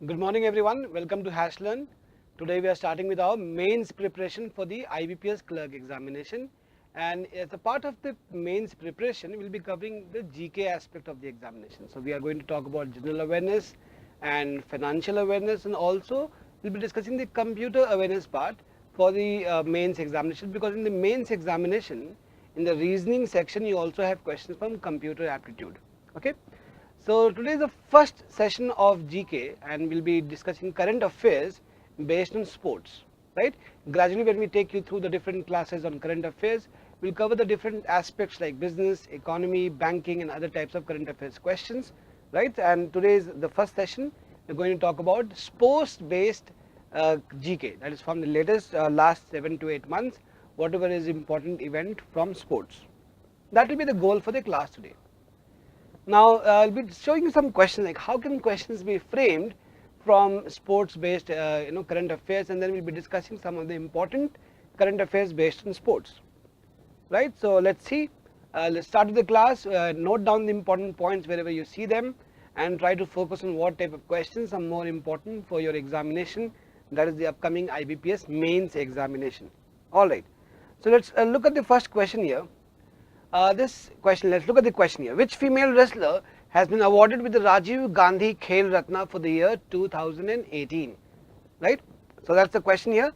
Good morning everyone, welcome to HashLearn. Today we are starting with our mains preparation for the IBPS clerk examination, and as a part of the mains preparation we will be covering the GK aspect of the examination. So we are going to talk about general awareness and financial awareness, and also we will be discussing the computer awareness part for the mains examination, because in the mains examination in the reasoning section you also have questions from computer aptitude. Okay. So today is the first session of GK and we'll be discussing current affairs based on sports, right? Gradually when we take you through the different classes on current affairs, we'll cover the different aspects like business, economy, banking and other types of current affairs questions, right? And today is the first session. We're going to talk about sports based GK, that is from the latest last 7 to 8 months, whatever is important event from sports. That will be the goal for the class today. Now I'll be showing you some questions, like how can questions be framed from sports based current affairs, and then we'll be discussing some of the important current affairs based on sports, right? So let's see, let's start with the class. Note down the important points wherever you see them and try to focus on what type of questions are more important for your examination, that is the upcoming IBPS mains examination. Alright, so let's look at the first question here. This question, let's look at the question here. Which female wrestler has been awarded with the Rajiv Gandhi Khel Ratna for the year 2018? Right? So that's the question here,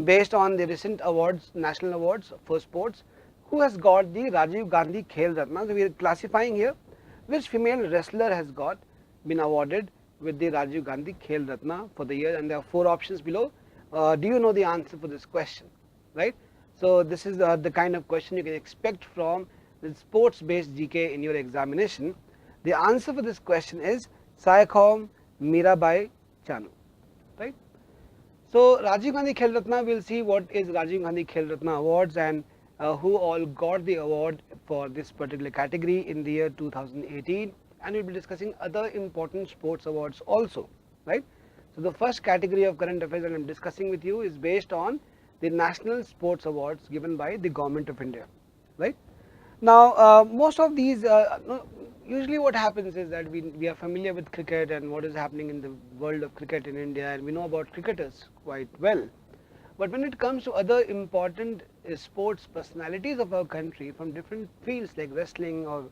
based on the recent awards, national awards for sports. Who has got the Rajiv Gandhi Khel Ratna? So we are classifying here which female wrestler has been awarded with the Rajiv Gandhi Khel Ratna for the year, and there are 4 options below. Do you know the answer for this question? Right? So this is the kind of question you can expect from the sports based GK in your examination. The answer for this question is Saikhom Meera Chanu, right? So Rajiv Gandhi Khel Ratna, we'll see what is Rajiv Gandhi Khel Ratna Awards and who all got the award for this particular category in the year 2018, and we'll be discussing other important sports awards also, right? So the first category of current affairs that I'm discussing with you is based on the national sports awards given by the government of India, right? Now most of these, usually what happens is that we are familiar with cricket and what is happening in the world of cricket in India, and we know about cricketers quite well. But when it comes to other important sports personalities of our country from different fields like wrestling or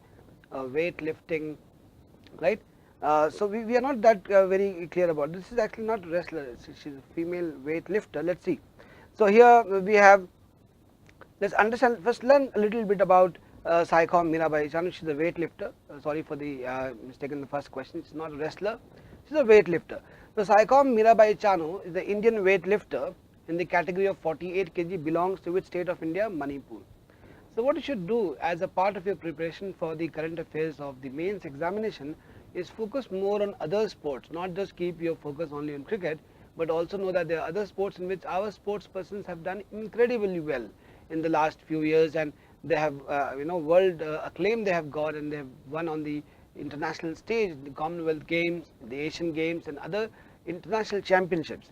weightlifting, right? So we are not that very clear about this. Is actually not a wrestler, she's a female weightlifter. Let's see. So here we have, let's understand, first learn a little bit about Saikhom Meera Chanu. She's a weightlifter. Sorry for the mistake in the first question. She's not a wrestler. She's a weightlifter. So Saikhom Meera Chanu is the Indian weightlifter in the category of 48 kg. Belongs to which state of India? Manipur. So what you should do as a part of your preparation for the current affairs of the mains examination is focus more on other sports. Not just keep your focus only on cricket, but also know that there are other sports in which our sports persons have done incredibly well in the last few years, and they have world acclaim they have got, and they have won on the international stage, the Commonwealth Games, the Asian Games and other international championships.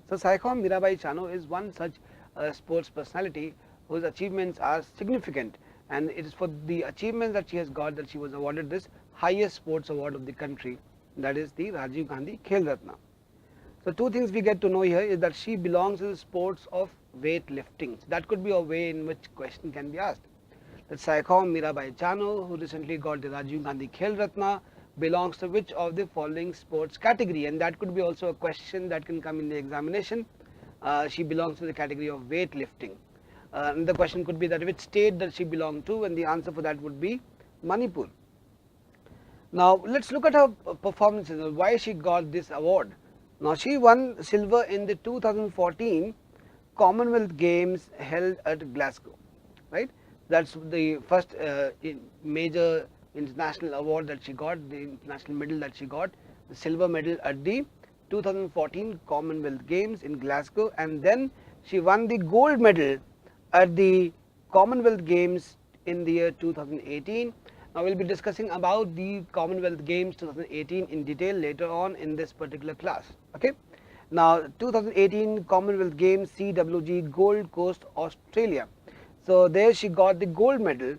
So Saikhom Meera Chanu is one such sports personality whose achievements are significant, and it is for the achievements that she has got that she was awarded this highest sports award of the country, that is the Rajiv Gandhi Khel Ratna. So 2 things we get to know here is that she belongs in the sports of weightlifting. So that could be a way in which question can be asked. That Saikhom Meera Chanu, who recently got the Rajiv Gandhi Khel Ratna, belongs to which of the following sports category, and that could be also a question that can come in the examination. She belongs to the category of weightlifting. And the question could be that which state does she belong to, and the answer for that would be Manipur. Now let's look at her performances, why she got this award. Now she won silver in the 2014 Commonwealth Games held at Glasgow, right? That's the first major international award that she got, the international medal that she got, the silver medal at the 2014 Commonwealth Games in Glasgow, and then she won the gold medal at the Commonwealth Games in the year 2018. Now we'll be discussing about the Commonwealth Games 2018 in detail later on in this particular class. Okay. Now 2018 Commonwealth Games CWG Gold Coast, Australia. So there she got the gold medal,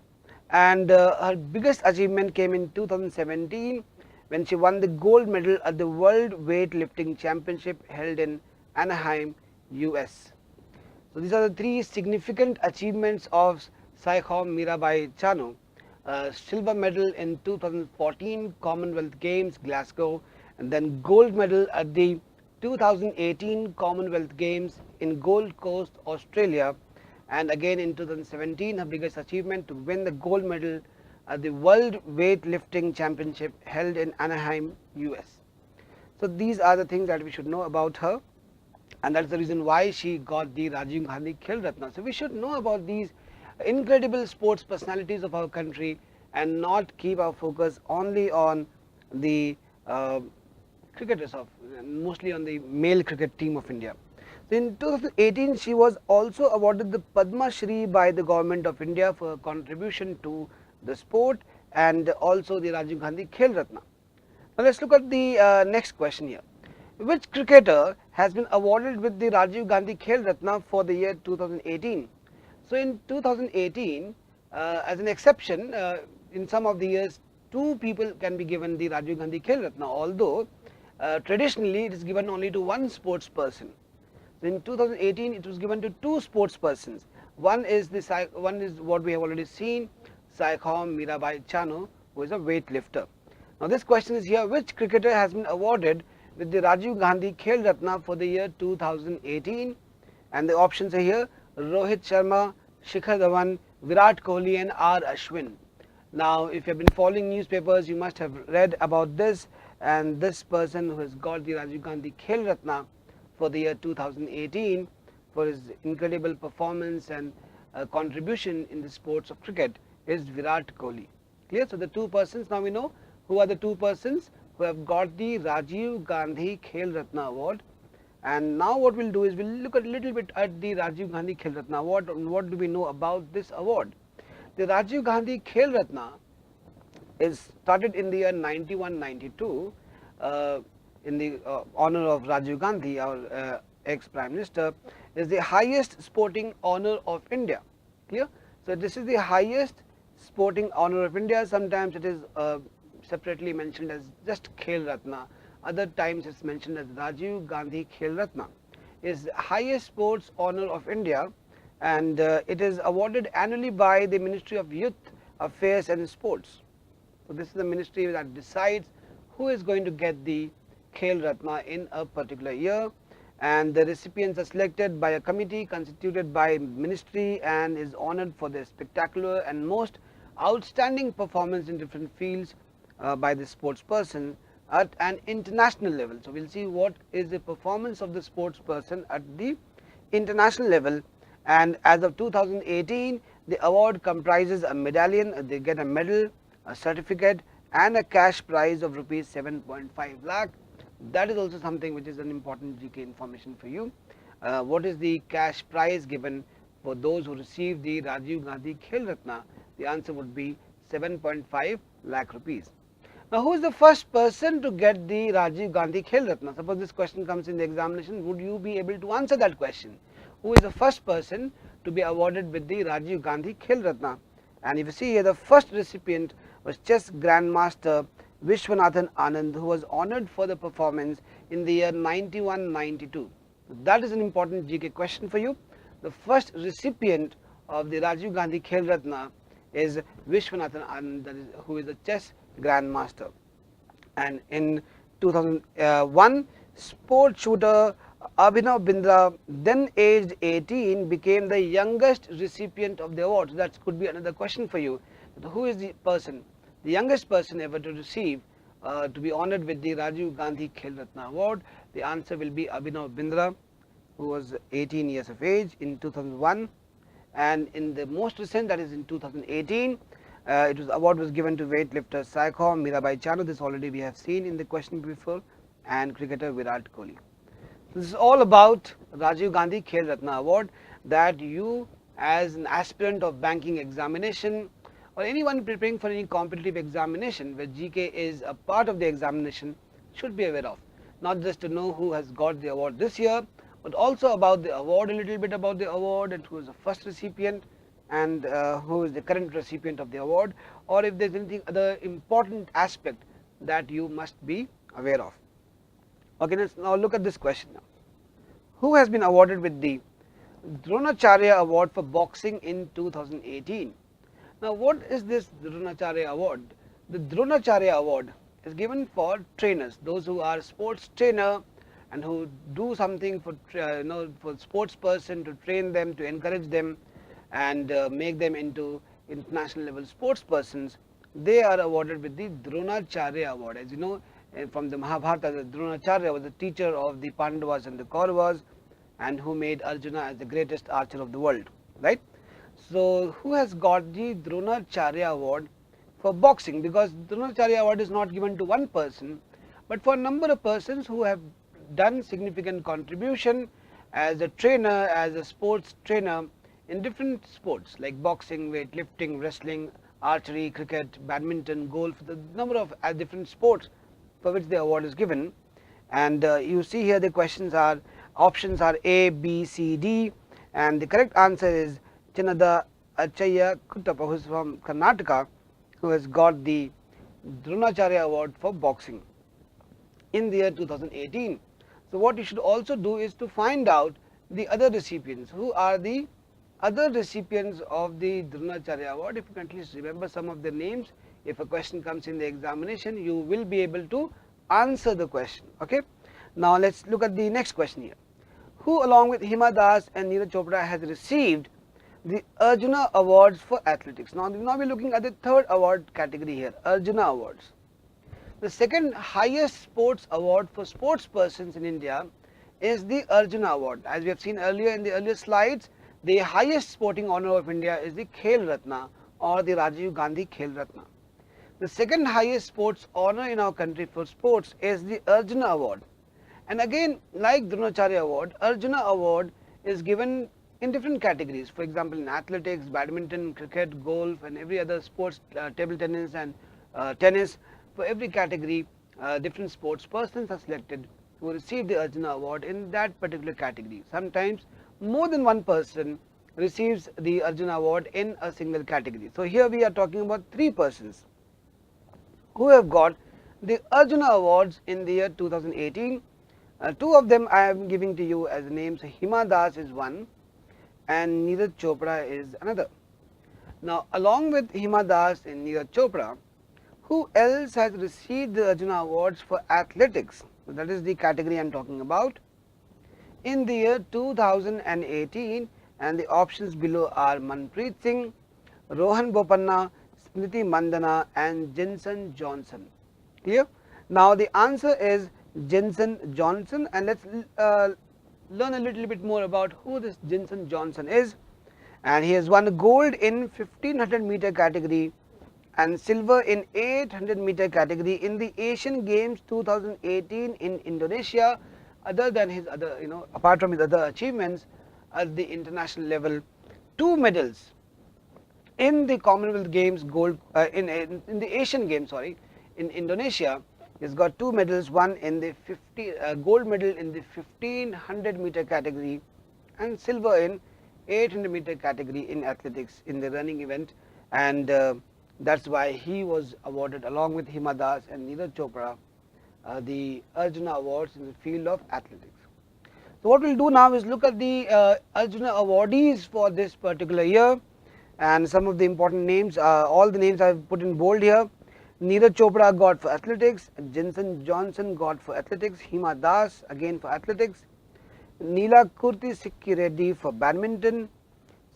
and her biggest achievement came in 2017 when she won the gold medal at the World Weightlifting Championship held in Anaheim, US. So these are the three significant achievements of Saikhom Mirabai Chanu. Silver medal in 2014 Commonwealth Games, Glasgow, and then gold medal at the 2018 Commonwealth Games in Gold Coast, Australia, and again in 2017 her biggest achievement to win the gold medal at the World Weightlifting Championship held in Anaheim, US. So these are the things that we should know about her, and that's the reason why she got the Rajiv Gandhi Khel Ratna. So we should know about these incredible sports personalities of our country and not keep our focus only on the cricketers of, mostly on the male cricket team of India. So in 2018 she was also awarded the Padma Shri by the Government of India for her contribution to the sport, and also the Rajiv Gandhi Khel Ratna. Now let's look at the next question here. Which cricketer has been awarded with the Rajiv Gandhi Khel Ratna for the year 2018? So in 2018, as an exception, in some of the years, two people can be given the Rajiv Gandhi Khel Ratna, although traditionally it is given only to one sports person. So in 2018, it was given to two sports persons. One is what we have already seen, Saikhom Mirabai Chanu, who is a weightlifter. Now this question is here: which cricketer has been awarded with the Rajiv Gandhi Khel Ratna for the year 2018? And the options are here: Rohit Sharma, Shikhar Dhawan, Virat Kohli, and R. Ashwin. Now, if you have been following newspapers, you must have read about this. And this person who has got the Rajiv Gandhi Khel Ratna for the year 2018 for his incredible performance and contribution in the sports of cricket is Virat Kohli. Clear? So the two persons, now we know who are the two persons who have got the Rajiv Gandhi Khel Ratna Award. And now what we'll do is we'll look a little bit at the Rajiv Gandhi Khel Ratna Award and what do we know about this award. The Rajiv Gandhi Khel Ratna is started in the year 91-92 in the honor of Rajiv Gandhi, our ex-Prime Minister, is the highest sporting honor of India. Clear? So this is the highest sporting honor of India. Sometimes it is separately mentioned as just Khel Ratna. Other times it's mentioned as Rajiv Gandhi Khel Ratna. Is the highest sports honor of India, and it is awarded annually by the Ministry of Youth Affairs and Sports. So this is the ministry that decides who is going to get the Khel Ratna in a particular year, and the recipients are selected by a committee constituted by ministry and is honored for their spectacular and most outstanding performance in different fields by the sports person at an international level. So we'll see what is the performance of the sports person at the international level, and as of 2018 the award comprises a medallion. They get a medal, a certificate, and a cash prize of rupees 7.5 lakh. That is also something which is an important GK information for you. What is the cash prize given for those who receive the Rajiv Gandhi Khel Ratna? The answer would be 7.5 lakh rupees. Now, who is the first person to get the Rajiv Gandhi Khel Ratna? Suppose this question comes in the examination, would you be able to answer that question? Who is the first person to be awarded with the Rajiv Gandhi Khel Ratna? And if you see here, the first recipient was chess grandmaster Vishwanathan Anand, who was honored for the performance in the year 91-92. That is an important GK question for you. The first recipient of the Rajiv Gandhi Khel Ratna is Vishwanathan Anand, that is, who is a chess grandmaster. And in 2001, sport shooter Abhinav Bindra, then aged 18, became the youngest recipient of the award. So that could be another question for you. Who is the person, the youngest person ever to receive, to be honored with the Rajiv Gandhi Khel Ratna Award? The answer will be Abhinav Bindra, who was 18 years of age in 2001. And in the most recent, that is in 2018, award was given to weightlifter Saikhom Mirabai Chanu. This already we have seen in the question before, and cricketer Virat Kohli. This is all about Rajiv Gandhi Khel Ratna Award that you, as an aspirant of banking examination or anyone preparing for any competitive examination where GK is a part of the examination, should be aware of. Not just to know who has got the award this year, but also about the award, a little bit about the award and who is the first recipient and who is the current recipient of the award, or if there is anything other important aspect that you must be aware of. Okay, let's now look at this question now. Who has been awarded with the Dronacharya Award for boxing in 2018? Now, what is this Dronacharya Award? The Dronacharya Award is given for trainers, those who are sports trainer and who do something for for sports person, to train them, to encourage them, and make them into international level sports persons. They are awarded with the Dronacharya Award. As you know, from the Mahabharata, the Dronacharya was the teacher of the Pandavas and the Kauravas, and who made Arjuna as the greatest archer of the world, right? So, who has got the Dronacharya Award for boxing? Because Dronacharya Award is not given to one person, but for a number of persons who have done significant contribution as a trainer, as a sports trainer in different sports like boxing, weightlifting, wrestling, archery, cricket, badminton, golf, the number of different sports for which the award is given. And you see here the questions are, options are A, B, C, D, and the correct answer is Chinnada Achaya Kuttappa, who is from Karnataka, who has got the Dronacharya Award for boxing in the year 2018. So, what you should also do is to find out the other recipients. Who are the other recipients of the Dronacharya Award? If you can at least remember some of their names, if a question comes in the examination, you will be able to answer the question. Okay. Now, let us look at the next question here. Who along with Hima Das and Neeraj Chopra has received the Arjuna Awards for athletics? Now we are looking at the third award category here, Arjuna Awards. The second highest sports award for sports persons in India is the Arjuna Award. As we have seen earlier in the earlier slides, the highest sporting honor of India is the Khel Ratna or the Rajiv Gandhi Khel Ratna. The second highest sports honor in our country for sports is the Arjuna Award. And again, like Dronacharya Award, Arjuna Award is given in different categories. For example, in athletics, badminton, cricket, golf, and every other sports, table tennis and tennis. For every category, different sports persons are selected who receive the Arjuna Award in that particular category. Sometimes more than one person receives the Arjuna Award in a single category. So here we are talking about 3 persons who have got the Arjuna Awards in the year 2018. 2 of them I am giving to you as names. Hima Das is one and Neeraj Chopra is another. Now, along with Hima Das and Neeraj Chopra, who else has received the Arjuna Awards for athletics? So that is the category I am talking about in the year 2018, and the options below are Manpreet Singh, Rohan Bopanna, Smriti Mandana and Jenson Johnson. Clear? Now, the answer is Jenson Johnson, and let us learn a little bit more about who this Jenson Johnson is. And he has won gold in 1500 meter category and silver in 800 meter category in the Asian Games 2018 in Indonesia. Other than his other, apart from his other achievements at the international level, 2 medals in the Commonwealth Games gold in the Asian Games, in Indonesia. He's got 2 medals, one in the gold medal in the 1500 meter category and silver in 800 meter category in athletics in the running event, and that's why he was awarded along with Hima Das and Neeraj Chopra the Arjuna Awards in the field of athletics. So what we'll do now is look at the Arjuna Awardees for this particular year, and some of the important names, all the names I've put in bold here. Neeraj Chopra got for athletics, Jenson Johnson got for athletics, Hima Das again for athletics, Neela Kurti Sikki Reddy for badminton,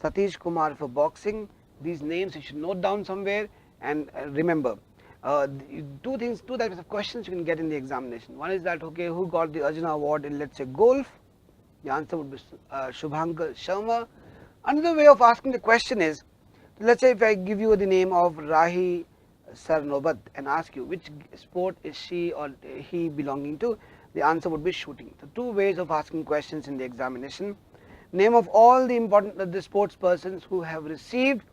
Satish Kumar for boxing. These names you should note down somewhere, and remember 2 types of questions you can get in the examination. One is that, okay, who got the Arjuna Award in, let's say, golf? The answer would be Shubhankar Sharma. Another way of asking the question is, let's say if I give you the name of Rahi Sarnobat and ask you which sport is she or he belonging to, the answer would be shooting. So 2 ways of asking questions in the examination. Name of all the important the sports persons who have received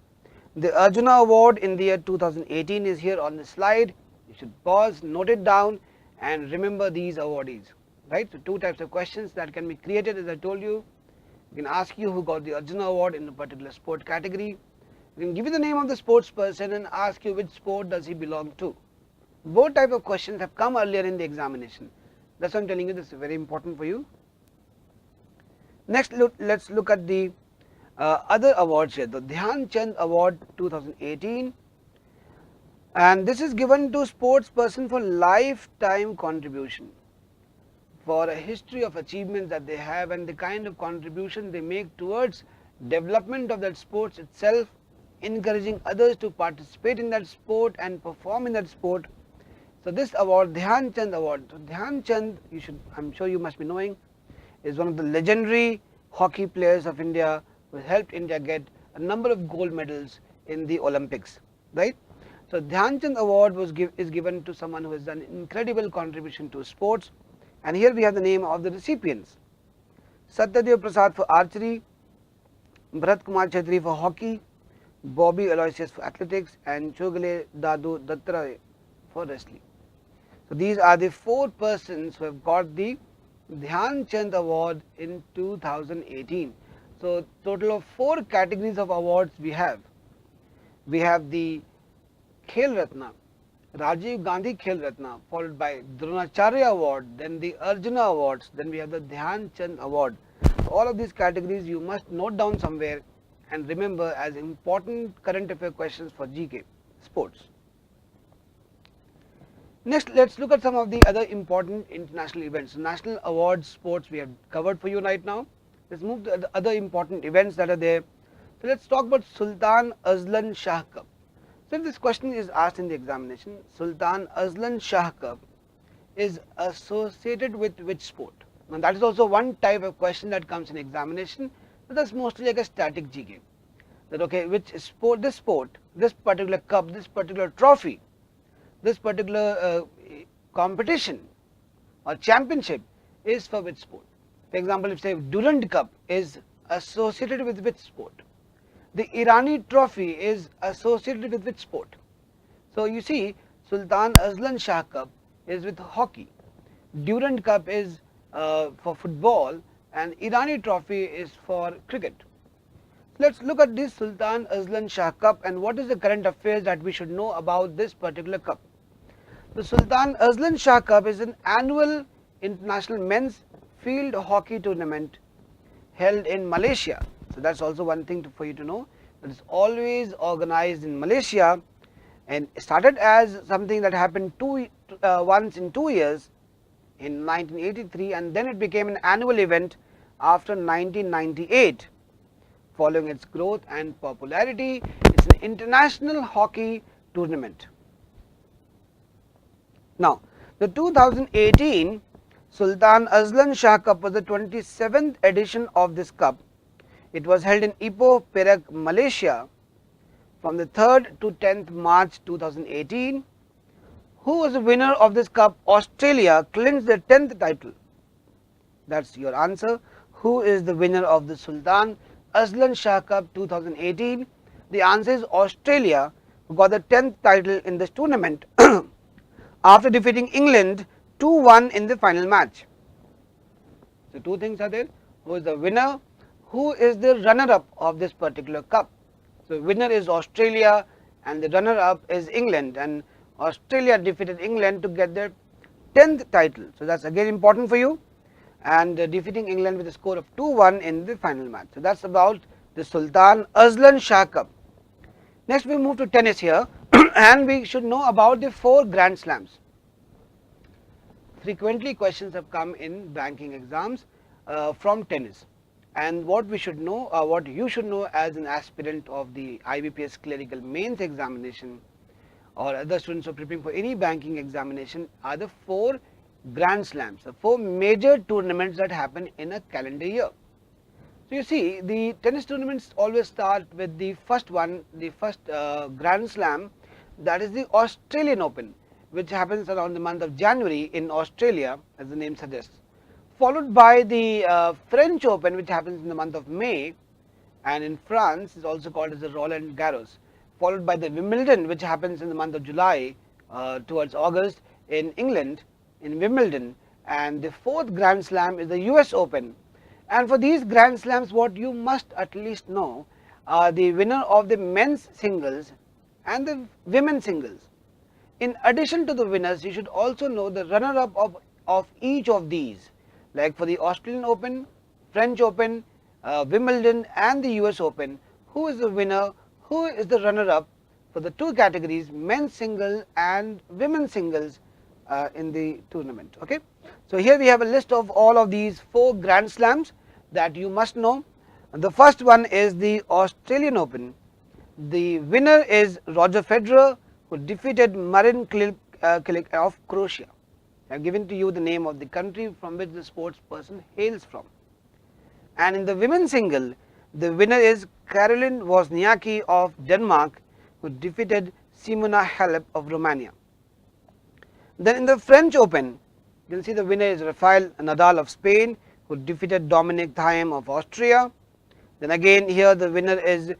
the Arjuna Award in the year 2018 is here on the slide. You should pause, note it down, and remember these awardees. Right? So 2 types of questions that can be created, as I told you. You can ask you who got the Arjuna Award in a particular sport category. You can give you the name of the sports person and ask you which sport does he belong to. Both type of questions have come earlier in the examination. That's why I'm telling you this is very important for you. Next, let's look at the other awards here. The Dhyan Chand Award 2018, and this is given to sports person for lifetime contribution, for a history of achievements that they have and the kind of contribution they make towards development of that sports itself, encouraging others to participate in that sport and perform in that sport. So this award, Dhyan Chand Award, Dhyan Chand, I'm sure you must be knowing, is one of the legendary hockey players of India who helped India get a number of gold medals in the Olympics, right? So Dhyan Chand Award is given to someone who has done incredible contribution to sports, and here we have the name of the recipients: Satyadev Prasad for archery, Bharat Kumar Chhetri for hockey, Bobby Aloysius for athletics, and Chogale Dadu Dattara for wrestling. So these are the 4 persons who have got the Dhyan Chand Award in 2018. So total of 4 categories of awards we have. We have the Khel Ratna, Rajiv Gandhi Khel Ratna, followed by Dronacharya Award, then the Arjuna Awards, then we have the Dhyan Chand Award. So all of these categories you must note down somewhere and remember as important current affair questions for GK sports. Next, let's look at some of the other important international events. National awards, sports we have covered for you right now. Let's move to the other important events that are there. So let's talk about Sultan Azlan Shah Cup. So if this question is asked in the examination, Sultan Azlan Shah Cup is associated with which sport? Now that is also one type of question that comes in examination, but that's mostly like a static GK. That okay, which sport, this particular cup, this particular trophy, this particular competition or championship is for which sport? For example, if say Durand Cup is associated with which sport? The Irani trophy is associated with which sport? So you see, Sultan Azlan Shah Cup is with hockey, Durand Cup is for football, and Irani trophy is for cricket. Let's look at this Sultan Azlan Shah Cup and what is the current affairs that we should know about this particular cup. The Sultan Azlan Shah Cup is an annual international men's field hockey tournament held in Malaysia. So that's also one thing for you to know. It is always organized in Malaysia and started as something that happened once in 2 years in 1983, and then it became an annual event after 1998. Following its growth and popularity, it's an international hockey tournament. Now, the 2018 Sultan Azlan Shah Cup was the 27th edition of this cup. It was held in Ipoh, Perak, Malaysia from the 3rd to 10th March 2018. Who was the winner of this cup? Australia clinched their 10th title. That's your answer. Who is the winner of the Sultan Azlan Shah Cup 2018? The answer is Australia, who got the 10th title in this tournament after defeating England 2-1 in the final match. So 2 things are there. Who is the winner? Who is the runner-up of this particular cup? So winner is Australia and the runner-up is England, and Australia defeated England to get their 10th title. So that's again important for you, and defeating England with a score of 2-1 in the final match. So that's about the Sultan Azlan Shah Cup. Next we move to tennis here and we should know about the 4 Grand Slams. Frequently questions have come in banking exams from tennis, and what we should know, what you should know as an aspirant of the IBPS clerical mains examination or other students who are preparing for any banking examination are the 4 Grand Slams, the 4 major tournaments that happen in a calendar year. So you see, the tennis tournaments always start with the first one, the first Grand Slam, that is the Australian Open, which happens around the month of January in Australia, as the name suggests, followed by the French Open, which happens in the month of May, and in France is also called as the Roland Garros, followed by the Wimbledon, which happens in the month of July towards August in England, in Wimbledon, and the 4th Grand Slam is the US Open. And for these Grand Slams, what you must at least know are the winner of the men's singles and the women's singles. in addition to the winners, you should also know the runner-up of each of these. Like for the Australian Open, French Open, Wimbledon and the US Open, who is the winner, who is the runner-up for the two categories, men's single and women's singles in the tournament. Okay. So here we have a list of all of these 4 Grand Slams that you must know. And the first one is the Australian Open. The winner is Roger Federer, who defeated Marin Cilic of Croatia. I have given to you the name of the country from which the sports person hails from. And in the women's single, the winner is Caroline Wozniacki of Denmark, who defeated Simona Halep of Romania. Then in the French Open, you can see the winner is Rafael Nadal of Spain, who defeated Dominic Thiem of Austria. Then again here the winner is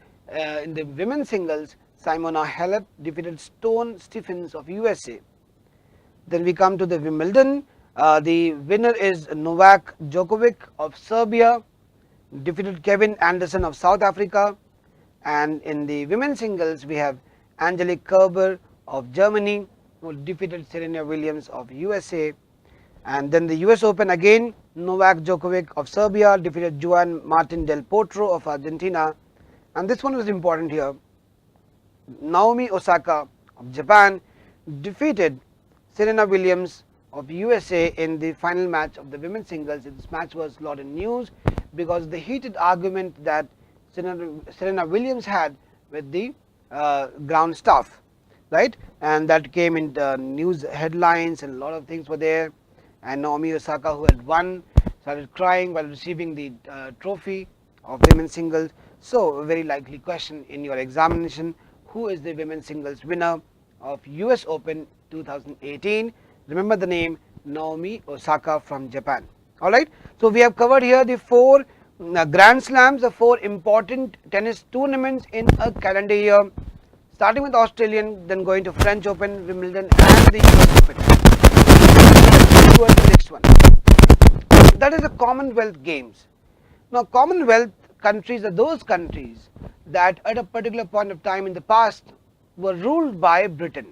in the women's singles, Simona Halep defeated Stone Stephens of USA. Then we come to the Wimbledon. The winner is Novak Djokovic of Serbia, defeated Kevin Anderson of South Africa. And in the women's singles, we have Angelique Kerber of Germany, who defeated Serena Williams of USA. And then the US Open again, Novak Djokovic of Serbia defeated Juan Martin Del Potro of Argentina. And this one was important here. Naomi Osaka of Japan defeated Serena Williams of USA in the final match of the women's singles. This match was a lot in news because of the heated argument that Serena Williams had with the ground staff, right? And that came in the news headlines and a lot of things were there. And Naomi Osaka, who had won, started crying while receiving the trophy of women's singles. So a very likely question in your examination: who is the women's singles winner of US Open 2018? Remember the name, Naomi Osaka from Japan. Alright, so we have covered here the 4 Grand Slams, the 4 important tennis tournaments in a calendar year, starting with Australian, then going to French Open, Wimbledon and the US Open. Let's go to the next one. That is the Commonwealth Games. Now Commonwealth countries are those countries that at a particular point of time in the past were ruled by Britain.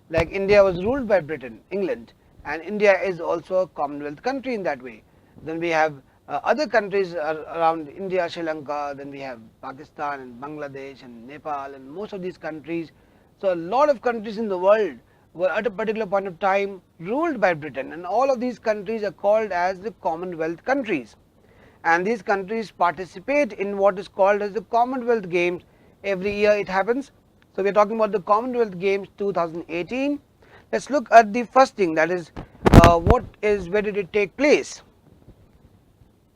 Like India was ruled by Britain, England, and India is also a Commonwealth country in that way. Then we have other countries around India, Sri Lanka, then we have Pakistan and Bangladesh and Nepal and most of these countries. So a lot of countries in the world were at a particular point of time ruled by Britain, and all of these countries are called as the Commonwealth countries. And these countries participate in what is called as the Commonwealth Games. Every year it happens. So we are talking about the Commonwealth Games 2018. Let's look at the first thing, that is where did it take place?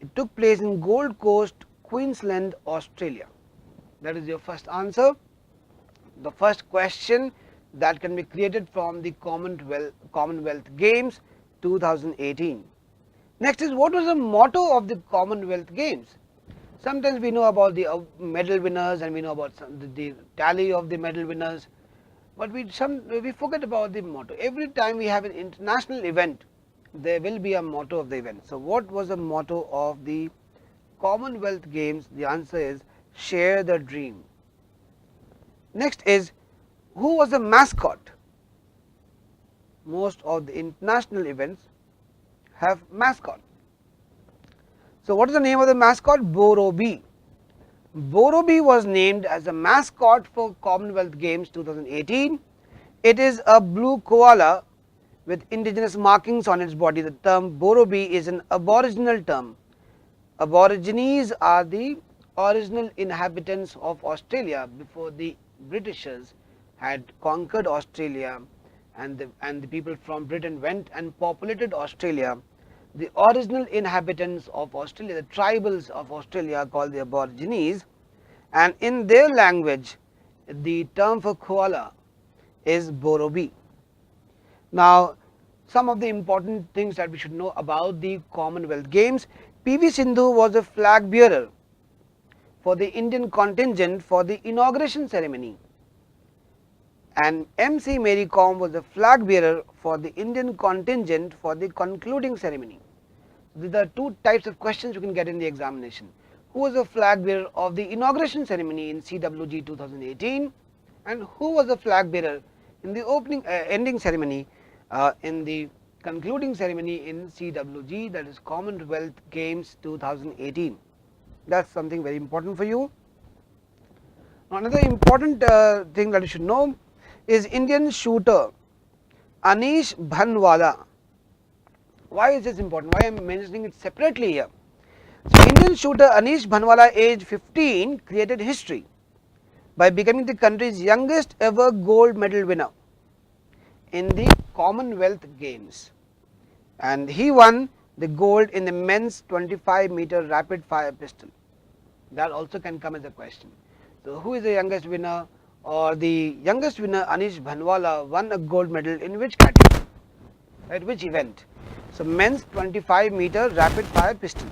It took place in Gold Coast, Queensland, Australia. That is your first answer. The first question that can be created from the Commonwealth Games 2018. Next is, what was the motto of the Commonwealth Games? Sometimes we know about the medal winners and we know about the tally of the medal winners, but we forget about the motto. Every time we have an international event, there will be a motto of the event. So what was the motto of the Commonwealth Games? The answer is share the dream. Next is, who was the mascot? Most of the international events have mascot. So what is the name of the mascot? Borobi. Borobi was named as a mascot for Commonwealth Games 2018. It is a blue koala with indigenous markings on its body. The term Borobi is an Aboriginal term. Aborigines are the original inhabitants of Australia before the Britishers had conquered Australia, and the people from Britain went and populated Australia. The original inhabitants of Australia, the tribals of Australia, are called the Aborigines, and in their language the term for koala is Borobi. Now some of the important things that we should know about the Commonwealth Games: PV Sindhu was a flag bearer for the Indian contingent for the inauguration ceremony, and MC Mary Kom was the flag bearer for the Indian contingent for the concluding ceremony. These are 2 types of questions you can get in the examination. Who was the flag bearer of the inauguration ceremony in CWG 2018, and who was the flag bearer in the opening ending ceremony, in the concluding ceremony in CWG, that is Commonwealth Games 2018. That is something very important for you. Another important thing that you should know is Indian shooter Anish Bhanwala. Why is this important? Why I am mentioning it separately here? So, Indian shooter Anish Bhanwala, age 15, created history by becoming the country's youngest ever gold medal winner in the Commonwealth Games, and he won the gold in the men's 25-meter rapid fire pistol. That also can come as a question. So, who is the youngest winner, or the youngest winner Anish Bhanwala won a gold medal in which category, at which event? So, men's 25-meter rapid fire pistol.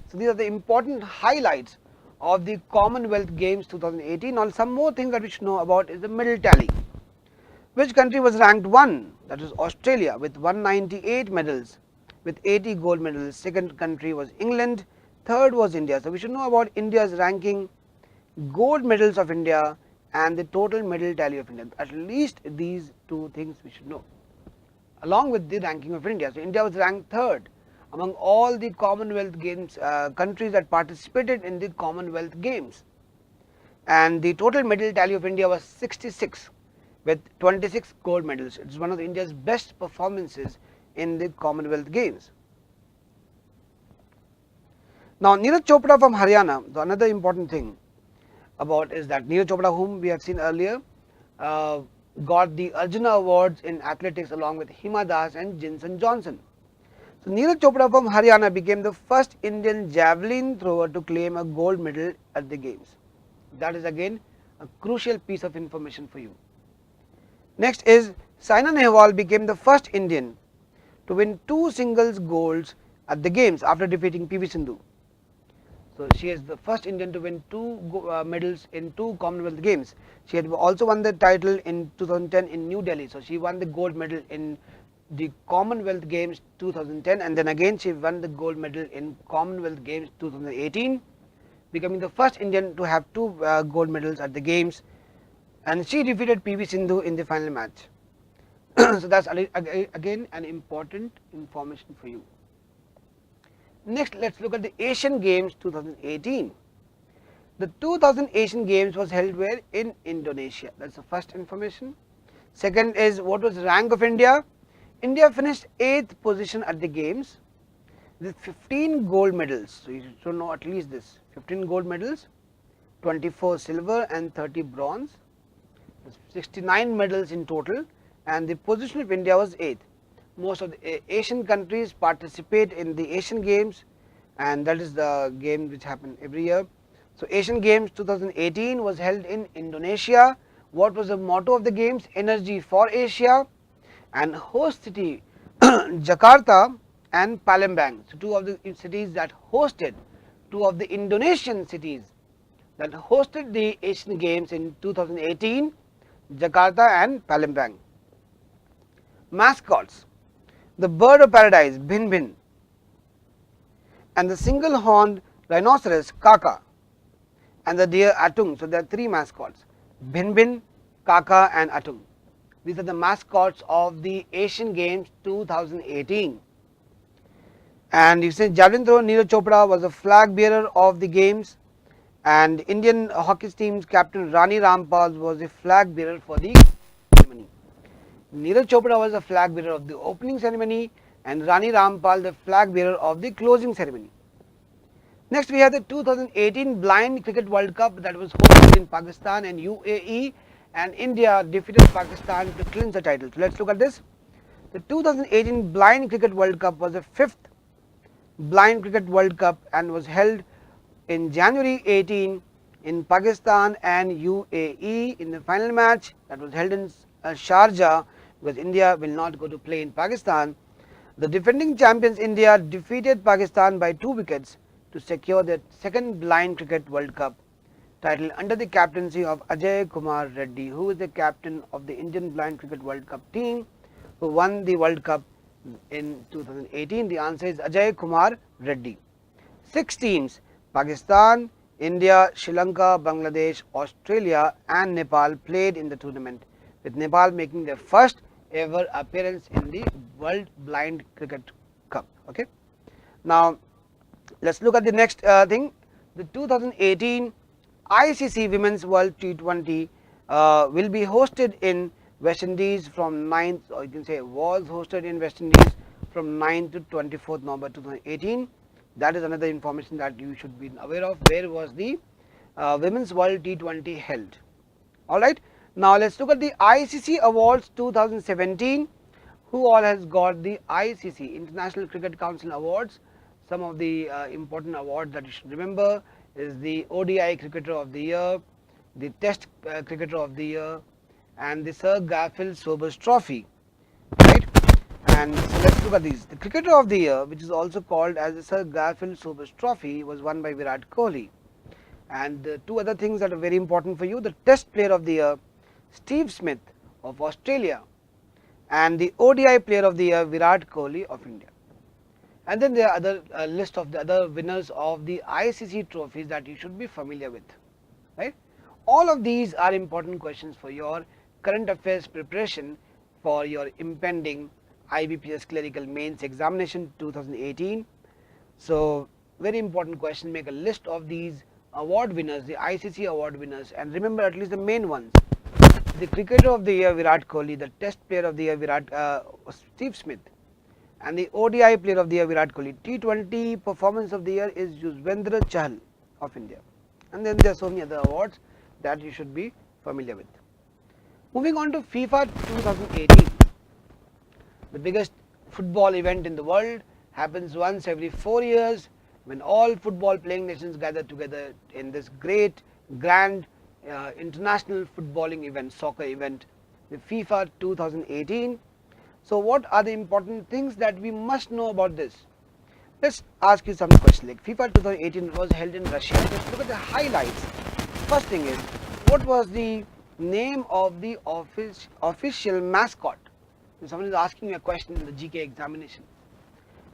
So, these are the important highlights of the Commonwealth Games 2018. Now, some more things that we should know about is the medal tally. Which country was ranked 1? That is Australia with 198 medals with 80 gold medals. Second country was England. Third was India. So, we should know about India's ranking, gold medals of India, and the total medal tally of India. At least these two things we should know, along with the ranking of India. So, India was ranked 3rd among all the Commonwealth Games countries that participated in the Commonwealth Games, and the total medal tally of India was 66 with 26 gold medals. It is one of India's best performances in the Commonwealth Games. Now, Neeraj Chopra from Haryana, the another important thing about is that Neeraj Chopra, whom we have seen earlier, got the Arjuna Awards in athletics along with Hima Das and Jinson Johnson. So, Neeraj Chopra from Haryana became the first Indian javelin thrower to claim a gold medal at the games. That is again a crucial piece of information for you. Next is Saina Nehwal became the first Indian to win 2 singles golds at the games after defeating PV Sindhu. So, she is the first Indian to win 2 medals in 2 Commonwealth Games. She had also won the title in 2010 in New Delhi. So, she won the gold medal in the Commonwealth Games 2010, and then again she won the gold medal in Commonwealth Games 2018, becoming the first Indian to have 2 gold medals at the games, and she defeated PV Sindhu in the final match. So, that is again an important information for you. Next, let us look at the Asian Games 2018. The 2000 Asian Games was held where? In Indonesia. That is the first information. Second is, what was the rank of India? India finished 8th position at the games with 15 gold medals. So, you should know at least this: 15 gold medals, 24 silver and 30 bronze, 69 medals in total, and the position of India was 8th. Most of the Asian countries participate in the Asian Games, and that is the game which happen every year. So, Asian Games 2018 was held in Indonesia. What was the motto of the games? Energy for Asia, and host city Jakarta and Palembang. So, 2 of the cities that hosted, 2 of the Indonesian cities that hosted the Asian Games in 2018, Jakarta and Palembang. Mascots: the bird of paradise Bhin Bhin, and the single horned rhinoceros Kaka, and the deer Atung. So, there are 3 mascots: Bhin Bhin, Kaka and Atung. These are the mascots of the Asian Games 2018. And you say javelin thrower Neeraj Chopra was the flag bearer of the games, and Indian hockey team's captain Rani Rampal was the flag bearer for the ceremony. Neeraj Chopra was the flag bearer of the opening ceremony, and Rani Rampal the flag bearer of the closing ceremony. Next, we have the 2018 Blind Cricket World Cup that was hosted in Pakistan and UAE, and India defeated Pakistan to clinch the title. So, let us look at this. The 2018 Blind Cricket World Cup was the 5th Blind Cricket World Cup and was held in January 18 in Pakistan and UAE. In the final match that was held in Sharjah, because India will not go to play in Pakistan, the defending champions India defeated Pakistan by 2 wickets to secure their 2nd Blind Cricket World Cup title under the captaincy of Ajay Kumar Reddy, who is the captain of the Indian Blind Cricket World Cup team who won the World Cup in 2018. The answer is Ajay Kumar Reddy. 6 teams: Pakistan, India, Sri Lanka, Bangladesh, Australia and Nepal played in the tournament. with Nepal making their first ever appearance in the World Blind Cricket Cup. Okay. Now let's look at the next thing. The 2018 ICC Women's World T20 will be hosted in West Indies from 9th, or you can say was hosted in West Indies from 9th to 24th November 2018. That is another information that you should be aware of. Where was the Women's World T20 held? Alright, now let's look at the ICC Awards 2017. Who all has got the ICC International Cricket Council Awards? Some of the important awards that you should remember is the ODI Cricketer of the Year, the Test Cricketer of the Year, and the Sir Garfield Sobers Trophy. Right? And so let's look at these. The Cricketer of the Year, which is also called as the Sir Garfield Sobers Trophy, was won by Virat Kohli. And two other things that are very important for you: the Test Player of the Year, Steve Smith of Australia, and the ODI Player of the Year, Virat Kohli of India. And then there are other list of the other winners of the ICC trophies that you should be familiar with, right? All of these are important questions for your current affairs preparation for your impending IBPS Clerical Mains Examination 2018. So very important question. Make a list of these award winners, the ICC award winners, and remember at least the main ones: the Cricketer of the Year Virat Kohli, the Test Player of the Year Steve Smith, and the ODI Player of the Year Virat Kohli. T20 Performance of the Year is Yuzvendra Chahal of India. And then there are so many other awards that you should be familiar with. Moving on to FIFA 2018, the biggest football event in the world, happens once every 4 years, when all football playing nations gather together in this great grand international footballing event, soccer event, the FIFA 2018. So what are the important things that we must know about this? Let's ask you some questions. Like FIFA 2018 was held in Russia. Let's look at the highlights. First thing is, what was the name of the official mascot? If someone is asking you a question in the GK examination,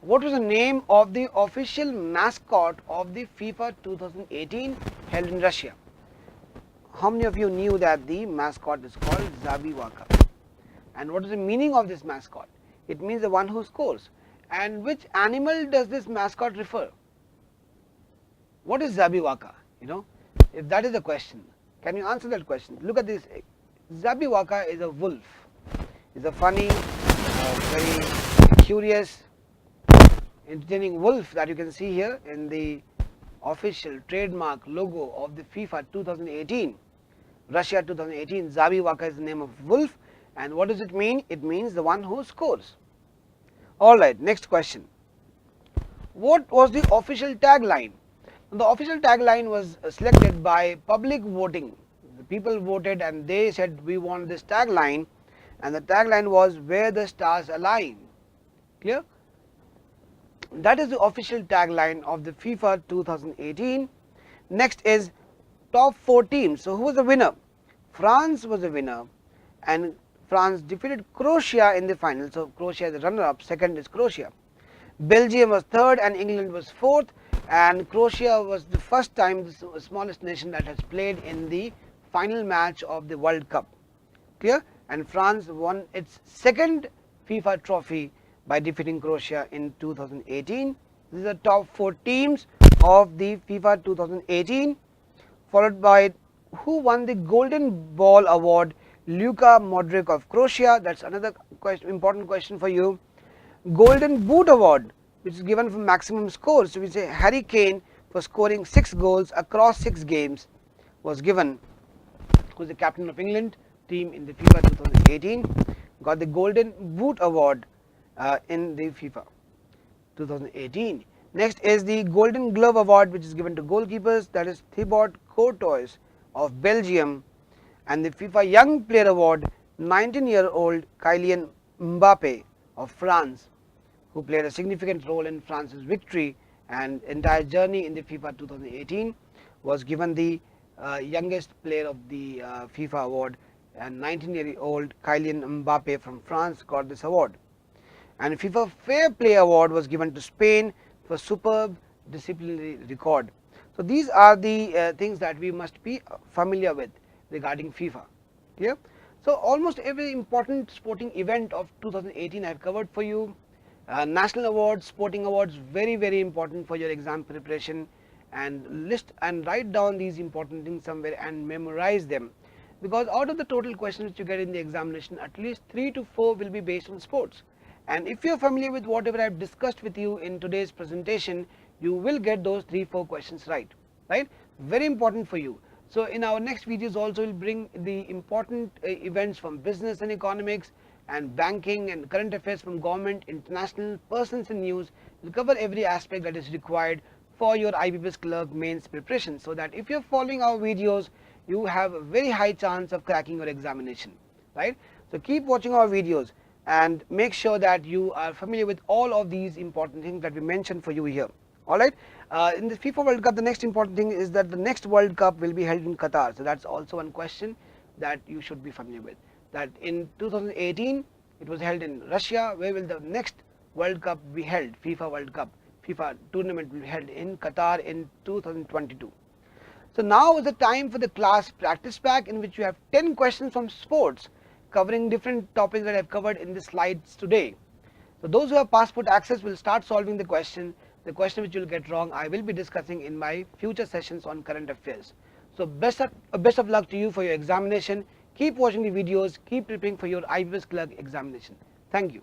what was the name of the official mascot of the FIFA 2018 held in Russia? How many of you knew that the mascot is called Zabiwaka? And what is the meaning of this mascot? It means the one who scores. And which animal does this mascot refer? What is Zabiwaka? You know, if that is the question, can you answer that question? Look at this. Zabiwaka is a wolf. It's a funny, very curious, entertaining wolf that you can see here in the official trademark logo of the FIFA 2018, Russia 2018. Zabiwaka is the name of wolf. And what does it mean? It means the one who scores. Alright, next question. What was the official tagline? The official tagline was selected by public voting. The people voted and they said we want this tagline, and the tagline was where the stars align. Clear? That is the official tagline of the FIFA 2018. Next is top 4 teams. So who was the winner? France was the winner, and France defeated Croatia in the final. So Croatia is the runner-up. Second is Croatia. Belgium was third and England was fourth. And Croatia was the first time, the smallest nation that has played in the final match of the World Cup. Clear? And France won its second FIFA trophy by defeating Croatia in 2018. These are top 4 teams of the FIFA 2018. Followed by who won the Golden Ball Award? Luka Modric of Croatia. That's another important question for you. Golden Boot Award, which is given for maximum scores. So we say Harry Kane for scoring 6 goals across 6 games was given. Who is the captain of England team in the FIFA 2018? Got the Golden Boot Award in the FIFA 2018. Next is the Golden Glove Award, which is given to goalkeepers. That is Thibaut Courtois of Belgium. And the FIFA Young Player Award, 19-year-old Kylian Mbappe of France, who played a significant role in France's victory and entire journey in the FIFA 2018, was given the youngest player of the FIFA award, and 19-year-old Kylian Mbappe from France got this award. And FIFA Fair Play Award was given to Spain for superb disciplinary record. So these are the things that we must be familiar with regarding FIFA. Clear? So almost every important sporting event of 2018 I have covered for you. National awards, sporting awards, very important for your exam preparation, and list and write down these important things somewhere and memorize them, because out of the total questions which you get in the examination, at least 3 to 4 will be based on sports. And if you are familiar with whatever I have discussed with you in today's presentation, you will get those 3-4 questions right. Very important for you. So in our next videos also we'll bring the important events from business and economics and banking and current affairs from government, international, persons and news. We'll cover every aspect that is required for your IBPS clerk mains preparation, so that if you're following our videos, you have a very high chance of cracking your examination. So keep watching our videos and make sure that you are familiar with all of these important things that we mentioned for you here. Alright, in the FIFA World Cup, the next important thing is that the next World Cup will be held in Qatar. So that's also one question that you should be familiar with. That in 2018 it was held in Russia. Where will the next World Cup be held? FIFA World Cup, FIFA tournament will be held in Qatar in 2022. So now is the time for the class practice pack, in which you have 10 questions from sports covering different topics that I have covered in the slides today. So those who have passport access will start solving the question. The question which you will get wrong, I will be discussing in my future sessions on current affairs. So best of luck to you for your examination. Keep watching the videos, keep preparing for your IBPS clerk examination. Thank you.